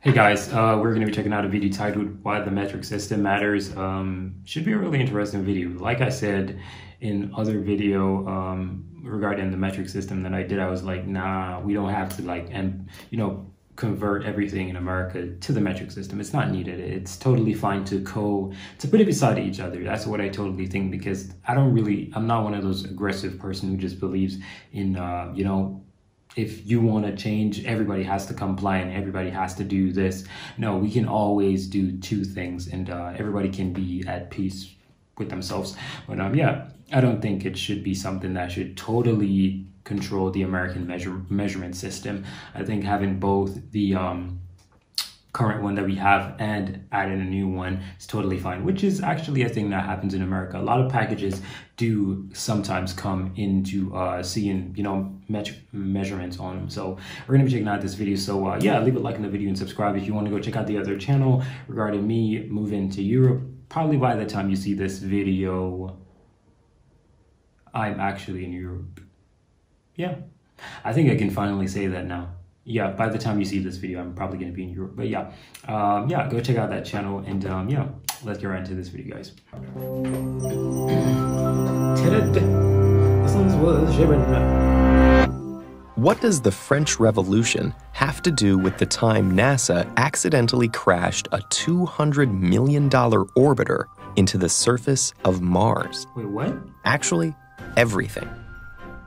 Hey guys, we're going to be checking out a video titled Why the Metric System Matters. Should be a really interesting video. Like I said in other video regarding the metric system that I did, I was like, nah, we don't have to convert everything in America to the metric system. It's not needed. It's totally fine to put it beside each other. That's what I totally think, because I'm not one of those aggressive person who just believes in, if you want to change, everybody has to comply and everybody has to do this. No, we can always do two things, and everybody can be at peace with themselves. But yeah, I don't think it should be something that should totally control the American measurement system. I think having both the current one that we have and adding a new one is totally fine, which is actually a thing that happens in America. A lot of packages do sometimes come into seeing measurements on them. So we're gonna be checking out this video. So yeah, leave a like in the video and subscribe if you want to go check out the other channel regarding me moving to Europe. Probably by the time you see this video, I'm actually in Europe. Yeah, I think I can finally say that now. Yeah, by the time you see this video, I'm probably going to be in Europe. But yeah, yeah, go check out that channel, and yeah, let's get right into this video, guys. What does the French Revolution have to do with the time NASA accidentally crashed a $200 million orbiter into the surface of Mars? Wait, what? Actually, everything.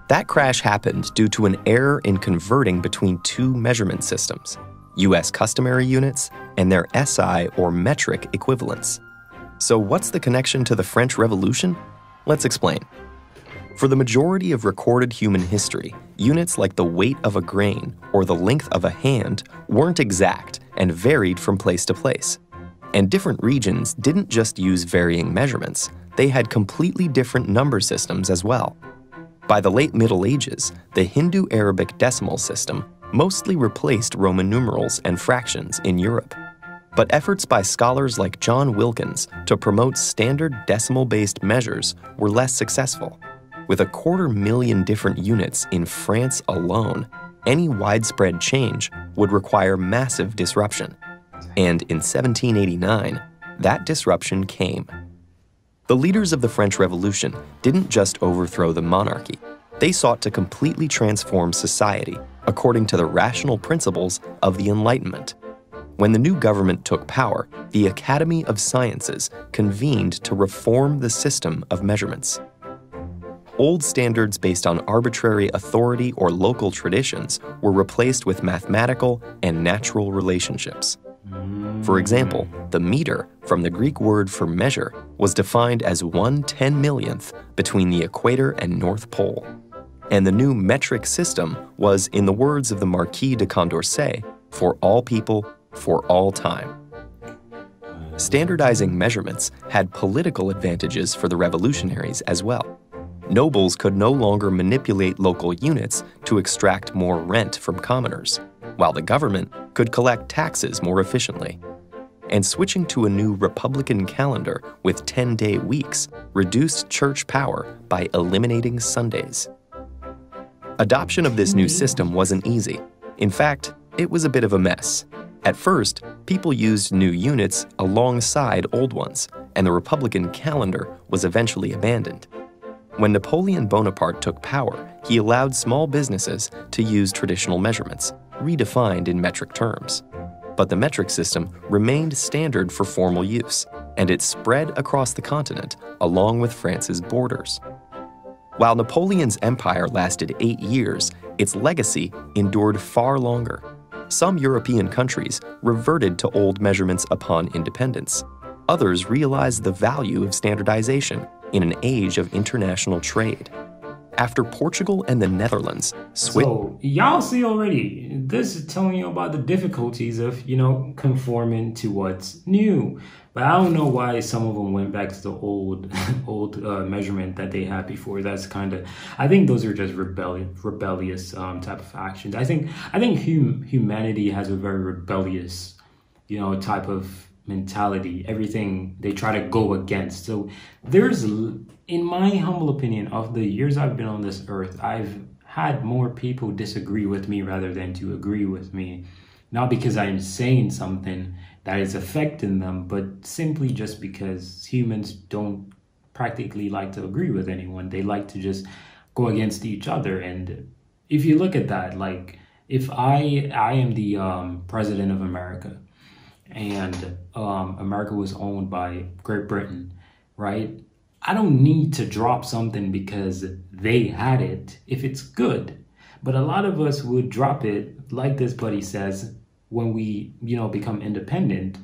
That crash happened due to an error in converting between two measurement systems, US customary units and their SI or metric equivalents. So what's the connection to the French Revolution? Let's explain. For the majority of recorded human history, units like the weight of a grain or the length of a hand weren't exact and varied from place to place. And different regions didn't just use varying measurements, they had completely different number systems as well. By the late Middle Ages, the Hindu-Arabic decimal system mostly replaced Roman numerals and fractions in Europe. But efforts by scholars like John Wilkins to promote standard decimal-based measures were less successful. With 250,000 different units in France alone, any widespread change would require massive disruption. And in 1789, that disruption came. The leaders of the French Revolution didn't just overthrow the monarchy. They sought to completely transform society according to the rational principles of the Enlightenment. When the new government took power, the Academy of Sciences convened to reform the system of measurements. Old standards based on arbitrary authority or local traditions were replaced with mathematical and natural relationships. For example, the meter, from the Greek word for measure, was defined as 1/10,000,000th between the equator and North Pole. And the new metric system was, in the words of the Marquis de Condorcet, for all people, for all time. Standardizing measurements had political advantages for the revolutionaries as well. Nobles could no longer manipulate local units to extract more rent from commoners, while the government could collect taxes more efficiently. And switching to a new Republican calendar with 10-day weeks reduced church power by eliminating Sundays. Adoption of this new system wasn't easy. In fact, it was a bit of a mess. At first, people used new units alongside old ones, and the Republican calendar was eventually abandoned. When Napoleon Bonaparte took power, he allowed small businesses to use traditional measurements, redefined in metric terms. But the metric system remained standard for formal use, and it spread across the continent along with France's borders. While Napoleon's empire lasted 8 years, its legacy endured far longer. Some European countries reverted to old measurements upon independence. Others realized the value of standardization in an age of international trade. After Portugal and the Netherlands switched. So y'all see already, this is telling you about the difficulties of, conforming to what's new. But I don't know why some of them went back to the old measurement that they had before. That's I think those are just rebellious type of actions. I think humanity has a very rebellious, type of mentality. Everything they try to go against. So there's, in my humble opinion, of the years I've been on this earth, I've had more people disagree with me rather than to agree with me. not because I'm saying something that is affecting them, but simply just because humans don't practically like to agree with anyone. They like to just go against each other. And if you look at that, like if I am the president of America, and America was owned by Great Britain, right? I don't need to drop something because they had it if it's good. But a lot of us would drop it, like this buddy says, when we, become independent,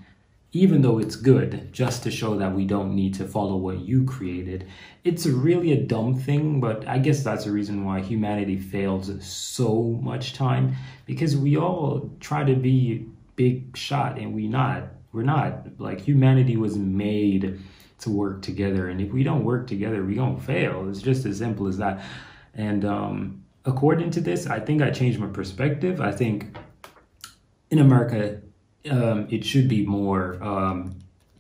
even though it's good, just to show that we don't need to follow what you created. It's really a dumb thing, but I guess that's the reason why humanity fails so much time, because we all try to be big shot and we're not. Like, humanity was made to work together, and if we don't work together, we gonna fail. It's just as simple as that. And according to this, I think I changed my perspective. I think in America, it should be more,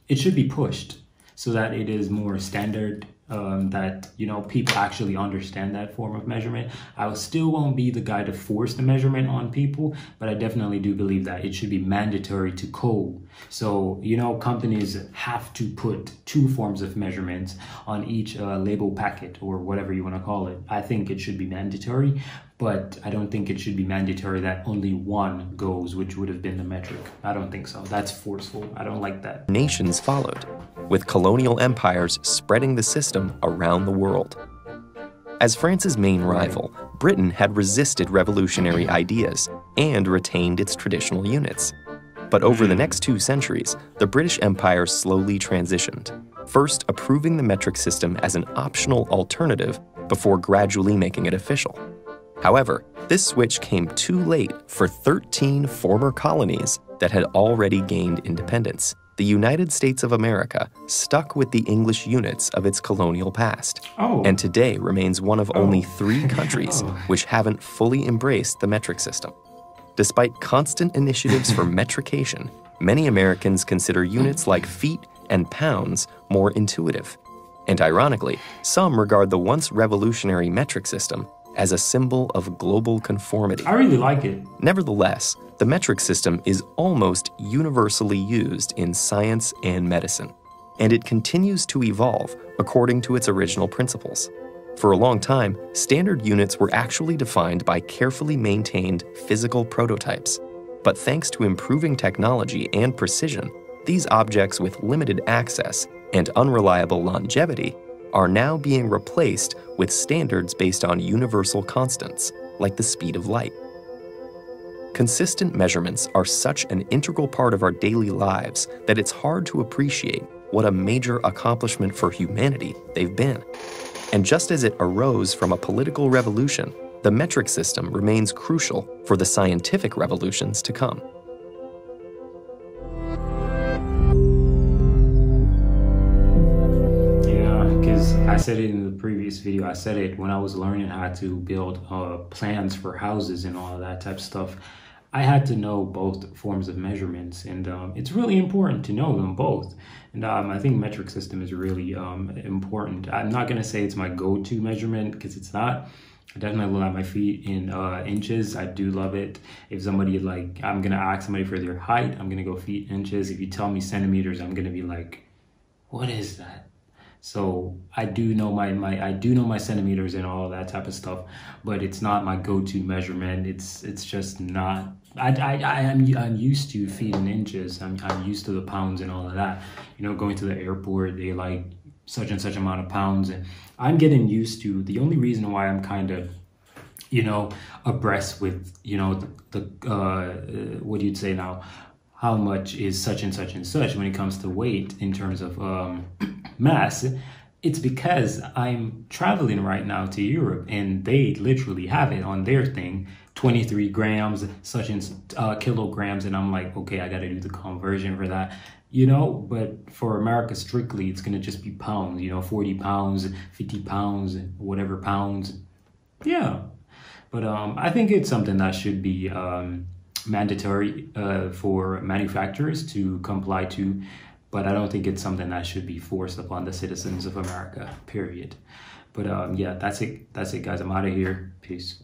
it should be pushed so that it is more standard, that, people actually understand that form of measurement. I still won't be the guy to force the measurement on people, but I definitely do believe that it should be mandatory to code. So, companies have to put 2 forms of measurements on each label packet, or whatever you want to call it. I think it should be mandatory, but I don't think it should be mandatory that only one goes, which would have been the metric. I don't think so. That's forceful. I don't like that. Nations followed, with colonial empires spreading the system around the world. As France's main rival, Britain had resisted revolutionary ideas and retained its traditional units. But over the next 2 centuries, the British Empire slowly transitioned, first approving the metric system as an optional alternative before gradually making it official. However, this switch came too late for 13 former colonies that had already gained independence. The United States of America stuck with the English units of its colonial past, and today remains one of only 3 countries which haven't fully embraced the metric system. Despite constant initiatives for metrication, many Americans consider units like feet and pounds more intuitive. And ironically, some regard the once revolutionary metric system as a symbol of global conformity. I really like it. Nevertheless, the metric system is almost universally used in science and medicine, and it continues to evolve according to its original principles. For a long time, standard units were actually defined by carefully maintained physical prototypes. But thanks to improving technology and precision, these objects with limited access and unreliable longevity are now being replaced with standards based on universal constants, like the speed of light. Consistent measurements are such an integral part of our daily lives that it's hard to appreciate what a major accomplishment for humanity they've been. And just as it arose from a political revolution, the metric system remains crucial for the scientific revolutions to come. I said it in the previous video. I said it when I was learning how to build plans for houses and all of that type of stuff. I had to know both forms of measurements, and it's really important to know them both. And I think metric system is really important. I'm not going to say it's my go-to measurement, because it's not. I definitely love my feet in inches. I do love it. If somebody, like, I'm going to ask somebody for their height, I'm going to go feet, inches. If you tell me centimeters, I'm going to be like, what is that? So I do know my centimeters and all that type of stuff, but it's not my go-to measurement. It's just not. I'm used to feet and inches. I'm used to the pounds and all of that. Going to the airport, they like such and such amount of pounds, and I'm getting used to. The only reason why I'm kind of, abreast with, the what do you say now? How much is such and such and such when it comes to weight in terms of mass, it's because I'm traveling right now to Europe, and they literally have it on their thing, 23 grams, such and kilograms, and I'm like, okay, I got to do the conversion for that, but for America strictly, it's going to just be pounds, 40 pounds, 50 pounds, whatever pounds. Yeah. But I think it's something that should be mandatory for manufacturers to comply to, but I don't think it's something that should be forced upon the citizens of America, period. But yeah, that's it guys. I'm out of here. Peace.